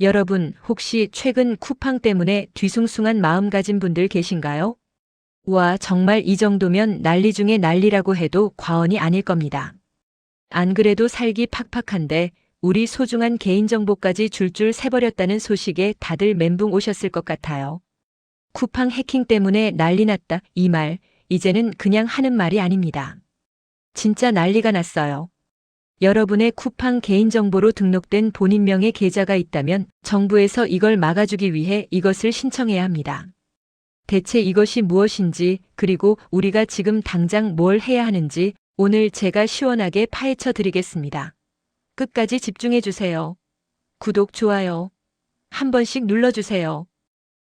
여러분, 혹시 최근 쿠팡 때문에 뒤숭숭한 마음 가진 분들 계신가요? 와, 정말 이 정도면 난리 중에 난리라고 해도 과언이 아닐 겁니다. 안 그래도 살기 팍팍한데 우리 소중한 개인정보까지 줄줄 새버렸다는 소식에 다들 멘붕 오셨을 것 같아요. 쿠팡 해킹 때문에 난리 났다. 이 말, 이제는 그냥 하는 말이 아닙니다. 진짜 난리가 났어요. 여러분의 쿠팡 개인정보로 등록된 본인명의 계좌가 있다면 정부에서 이걸 막아주기 위해 이것을 신청해야 합니다. 대체 이것이 무엇인지, 그리고 우리가 지금 당장 뭘 해야 하는지 오늘 제가 시원하게 파헤쳐 드리겠습니다. 끝까지 집중해 주세요. 구독, 좋아요 한 번씩 눌러주세요.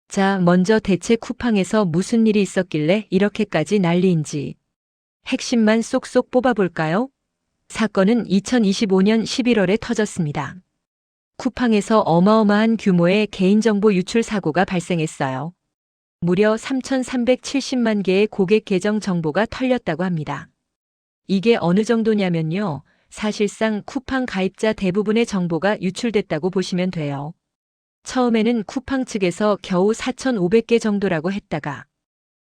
자, 먼저 대체 쿠팡에서 무슨 일이 있었길래 이렇게까지 난리인지 핵심만 쏙쏙 뽑아볼까요? 사건은 2025년 11월에 터졌습니다. 쿠팡에서 어마어마한 규모의 개인정보 유출 사고가 발생했어요. 무려 3,370만 개의 고객 계정 정보가 털렸다고 합니다. 이게 어느 정도냐면요. 사실상 쿠팡 가입자 대부분의 정보가 유출됐다고 보시면 돼요. 처음에는 쿠팡 측에서 겨우 4,500개 정도라고 했다가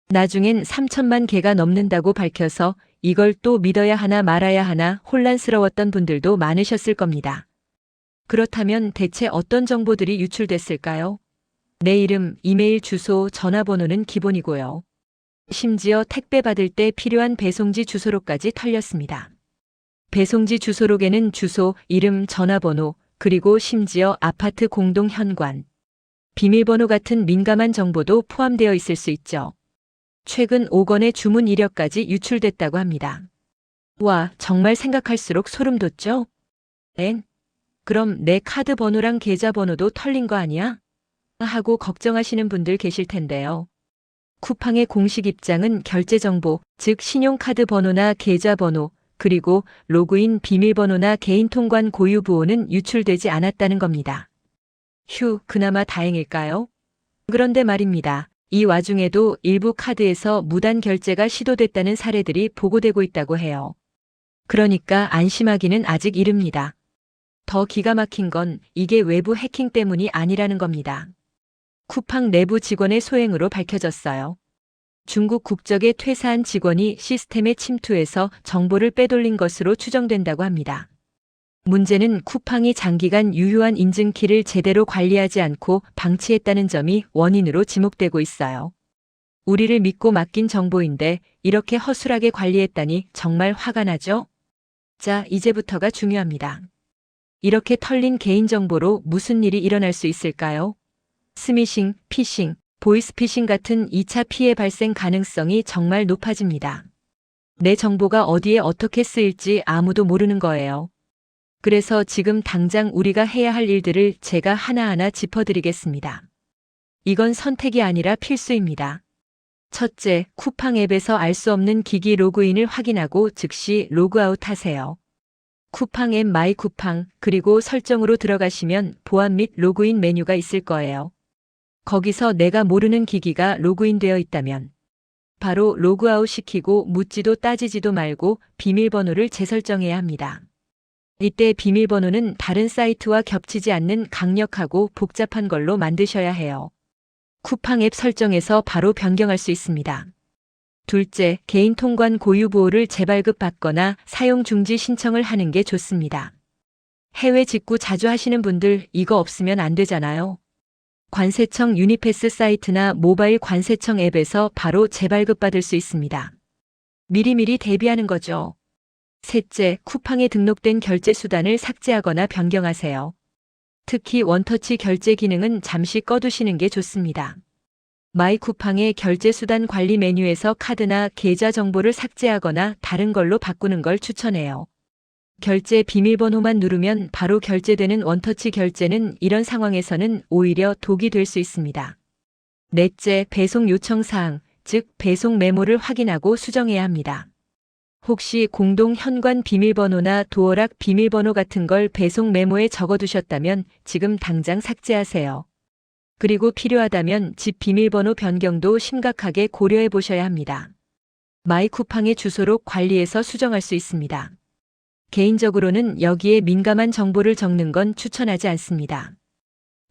나중엔 3천만 개가 넘는다고 밝혀서 이걸 또 믿어야 하나 말아야 하나 혼란스러웠던 분들도 많으셨을 겁니다. 그렇다면 대체 어떤 정보들이 유출됐을까요? 내 이름, 이메일 주소, 전화번호는 기본이고요. 심지어 택배 받을 때 필요한 배송지 주소로까지 털렸습니다. 배송지 주소록에는 주소, 이름, 전화번호, 그리고 심지어 아파트 공동 현관, 비밀번호 같은 민감한 정보도 포함되어 있을 수 있죠. 최근 5건의 주문 이력까지 유출됐다고 합니다. 와, 정말 생각할수록 소름 돋죠? 엥? 그럼 내 카드 번호랑 계좌 번호도 털린 거 아니야? 하고 걱정하시는 분들 계실 텐데요. 쿠팡의 공식 입장은 결제 정보, 즉 신용카드 번호나 계좌 번호, 그리고 로그인 비밀번호나 개인 통관 고유 부호는 유출되지 않았다는 겁니다. 휴, 그나마 다행일까요? 그런데 말입니다. 이 와중에도 일부 카드에서 무단 결제가 시도됐다는 사례들이 보고되고 있다고 해요. 그러니까 안심하기는 아직 이릅니다. 더 기가 막힌 건 이게 외부 해킹 때문이 아니라는 겁니다. 쿠팡 내부 직원의 소행으로 밝혀졌어요. 중국 국적의 퇴사한 직원이 시스템에 침투해서 정보를 빼돌린 것으로 추정된다고 합니다. 문제는 쿠팡이 장기간 유효한 인증키를 제대로 관리하지 않고 방치했다는 점이 원인으로 지목되고 있어요. 우리를 믿고 맡긴 정보인데 이렇게 허술하게 관리했다니 정말 화가 나죠? 자, 이제부터가 중요합니다. 이렇게 털린 개인정보로 무슨 일이 일어날 수 있을까요? 스미싱, 피싱, 보이스피싱 같은 2차 피해 발생 가능성이 정말 높아집니다. 내 정보가 어디에 어떻게 쓰일지 아무도 모르는 거예요. 그래서 지금 당장 우리가 해야 할 일들을 제가 하나하나 짚어드리겠습니다. 이건 선택이 아니라 필수입니다. 첫째, 쿠팡 앱에서 알 수 없는 기기 로그인을 확인하고 즉시 로그아웃 하세요. 쿠팡 앱 마이 쿠팡, 그리고 설정으로 들어가시면 보안 및 로그인 메뉴가 있을 거예요. 거기서 내가 모르는 기기가 로그인되어 있다면 바로 로그아웃 시키고 묻지도 따지지도 말고 비밀번호를 재설정해야 합니다. 이때 비밀번호는 다른 사이트와 겹치지 않는 강력하고 복잡한 걸로 만드셔야 해요. 쿠팡 앱 설정에서 바로 변경할 수 있습니다. 둘째, 개인 통관 고유 보호를 재발급 받거나 사용 중지 신청을 하는 게 좋습니다. 해외 직구 자주 하시는 분들 이거 없으면 안 되잖아요. 관세청 유니패스 사이트나 모바일 관세청 앱에서 바로 재발급 받을 수 있습니다. 미리미리 대비하는 거죠. 셋째, 쿠팡에 등록된 결제 수단을 삭제하거나 변경하세요. 특히 원터치 결제 기능은 잠시 꺼두시는 게 좋습니다. 마이 쿠팡의 결제 수단 관리 메뉴에서 카드나 계좌 정보를 삭제하거나 다른 걸로 바꾸는 걸 추천해요. 결제 비밀번호만 누르면 바로 결제되는 원터치 결제는 이런 상황에서는 오히려 독이 될 수 있습니다. 넷째, 배송 요청 사항, 즉 배송 메모를 확인하고 수정해야 합니다. 혹시 공동 현관 비밀번호나 도어락 비밀번호 같은 걸 배송 메모에 적어두셨다면 지금 당장 삭제하세요. 그리고 필요하다면 집 비밀번호 변경도 심각하게 고려해 보셔야 합니다. 마이 쿠팡의 주소록 관리해서 수정할 수 있습니다. 개인적으로는 여기에 민감한 정보를 적는 건 추천하지 않습니다.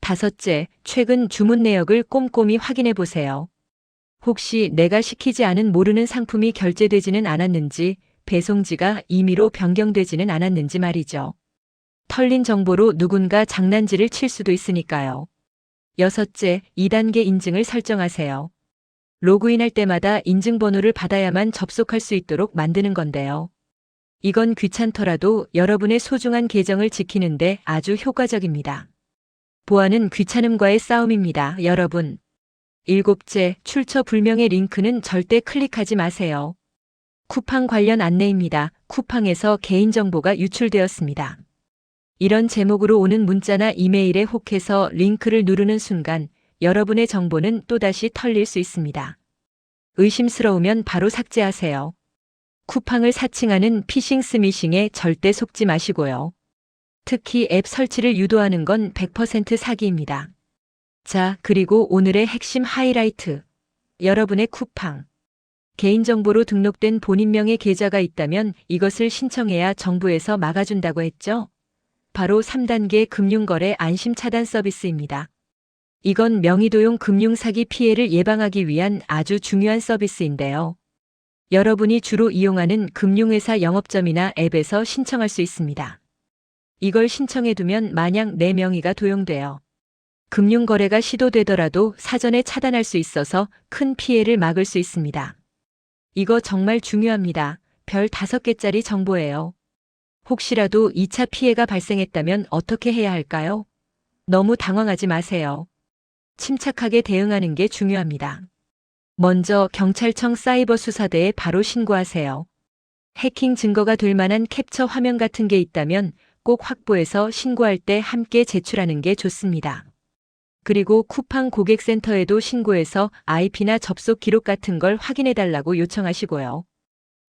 5째, 최근 주문 내역을 꼼꼼히 확인해 보세요. 혹시 내가 시키지 않은 모르는 상품이 결제되지는 않았는지, 배송지가 임의로 변경되지는 않았는지 말이죠. 털린 정보로 누군가 장난질을 칠 수도 있으니까요. 6째, 2단계 인증을 설정하세요. 로그인할 때마다 인증번호를 받아야만 접속할 수 있도록 만드는 건데요. 이건 귀찮더라도 여러분의 소중한 계정을 지키는데 아주 효과적입니다. 보안은 귀찮음과의 싸움입니다, 여러분. 7째, 출처 불명의 링크는 절대 클릭하지 마세요. 쿠팡 관련 안내입니다. 쿠팡에서 개인정보가 유출되었습니다. 이런 제목으로 오는 문자나 이메일에 혹해서 링크를 누르는 순간 여러분의 정보는 또다시 털릴 수 있습니다. 의심스러우면 바로 삭제하세요. 쿠팡을 사칭하는 피싱 스미싱에 절대 속지 마시고요. 특히 앱 설치를 유도하는 건 100% 사기입니다. 자, 그리고 오늘의 핵심 하이라이트. 여러분의 쿠팡. 개인정보로 등록된 본인명의 계좌가 있다면 이것을 신청해야 정부에서 막아준다고 했죠? 바로 3단계 금융거래 안심 차단 서비스입니다. 이건 명의도용 금융사기 피해를 예방하기 위한 아주 중요한 서비스인데요. 여러분이 주로 이용하는 금융회사 영업점이나 앱에서 신청할 수 있습니다. 이걸 신청해두면 만약 내 명의가 도용되어 금융거래가 시도되더라도 사전에 차단할 수 있어서 큰 피해를 막을 수 있습니다. 이거 정말 중요합니다. 별 5개짜리 정보예요. 혹시라도 2차 피해가 발생했다면 어떻게 해야 할까요? 너무 당황하지 마세요. 침착하게 대응하는 게 중요합니다. 먼저 경찰청 사이버 수사대에 바로 신고하세요. 해킹 증거가 될 만한 캡처 화면 같은 게 있다면 꼭 확보해서 신고할 때 함께 제출하는 게 좋습니다. 그리고 쿠팡 고객센터에도 신고해서 IP나 접속 기록 같은 걸 확인해달라고 요청하시고요.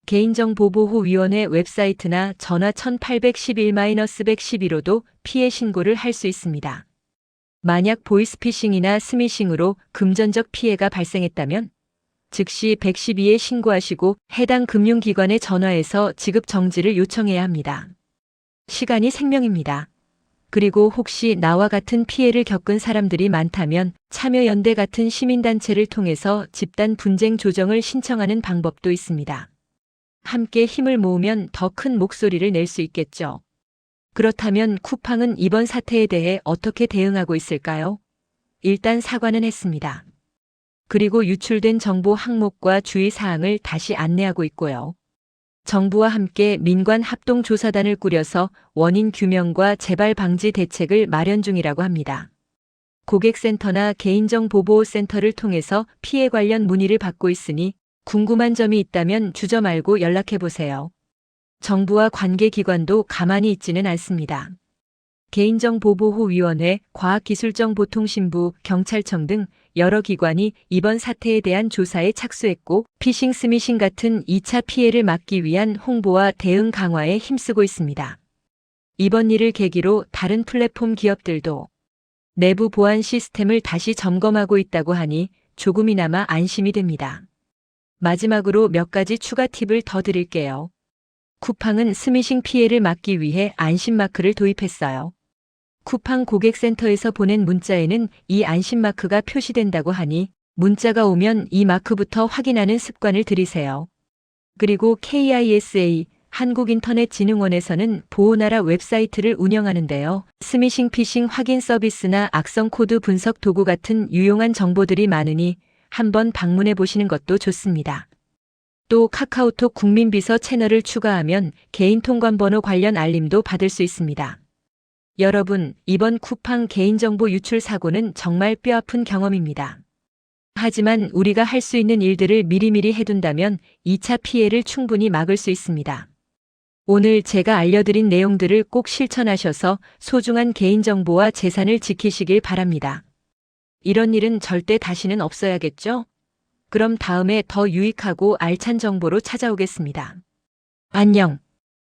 개인정보보호위원회 웹사이트나 전화 1811-112로도 피해 신고를 할 수 있습니다. 만약 보이스피싱이나 스미싱으로 금전적 피해가 발생했다면 즉시 112에 신고하시고 해당 금융기관에 전화해서 지급 정지를 요청해야 합니다. 시간이 생명입니다. 그리고 혹시 나와 같은 피해를 겪은 사람들이 많다면 참여연대 같은 시민단체를 통해서 집단 분쟁 조정을 신청하는 방법도 있습니다. 함께 힘을 모으면 더 큰 목소리를 낼 수 있겠죠. 그렇다면 쿠팡은 이번 사태에 대해 어떻게 대응하고 있을까요? 일단 사과는 했습니다. 그리고 유출된 정보 항목과 주의사항을 다시 안내하고 있고요. 정부와 함께 민관 합동조사단을 꾸려서 원인 규명과 재발 방지 대책을 마련 중이라고 합니다. 고객센터나 개인정보보호센터를 통해서 피해 관련 문의를 받고 있으니 궁금한 점이 있다면 주저 말고 연락해보세요. 정부와 관계기관도 가만히 있지는 않습니다. 개인정보보호위원회, 과학기술정보통신부, 경찰청 등 여러 기관이 이번 사태에 대한 조사에 착수했고 피싱 스미싱 같은 2차 피해를 막기 위한 홍보와 대응 강화에 힘쓰고 있습니다. 이번 일을 계기로 다른 플랫폼 기업들도 내부 보안 시스템을 다시 점검하고 있다고 하니 조금이나마 안심이 됩니다. 마지막으로 몇 가지 추가 팁을 더 드릴게요. 쿠팡은 스미싱 피해를 막기 위해 안심마크를 도입했어요. 쿠팡 고객센터에서 보낸 문자에는 이 안심마크가 표시된다고 하니 문자가 오면 이 마크부터 확인하는 습관을 들이세요. 그리고 KISA 한국인터넷진흥원에서는 보호나라 웹사이트를 운영하는데요. 스미싱 피싱 확인 서비스나 악성 코드 분석 도구 같은 유용한 정보들이 많으니 한번 방문해 보시는 것도 좋습니다. 또 카카오톡 국민비서 채널을 추가하면 개인 통관번호 관련 알림도 받을 수 있습니다. 여러분, 이번 쿠팡 개인정보 유출 사고는 정말 뼈아픈 경험입니다. 하지만 우리가 할 수 있는 일들을 미리미리 해둔다면 2차 피해를 충분히 막을 수 있습니다. 오늘 제가 알려드린 내용들을 꼭 실천하셔서 소중한 개인정보와 재산을 지키시길 바랍니다. 이런 일은 절대 다시는 없어야겠죠? 그럼 다음에 더 유익하고 알찬 정보로 찾아오겠습니다. 안녕.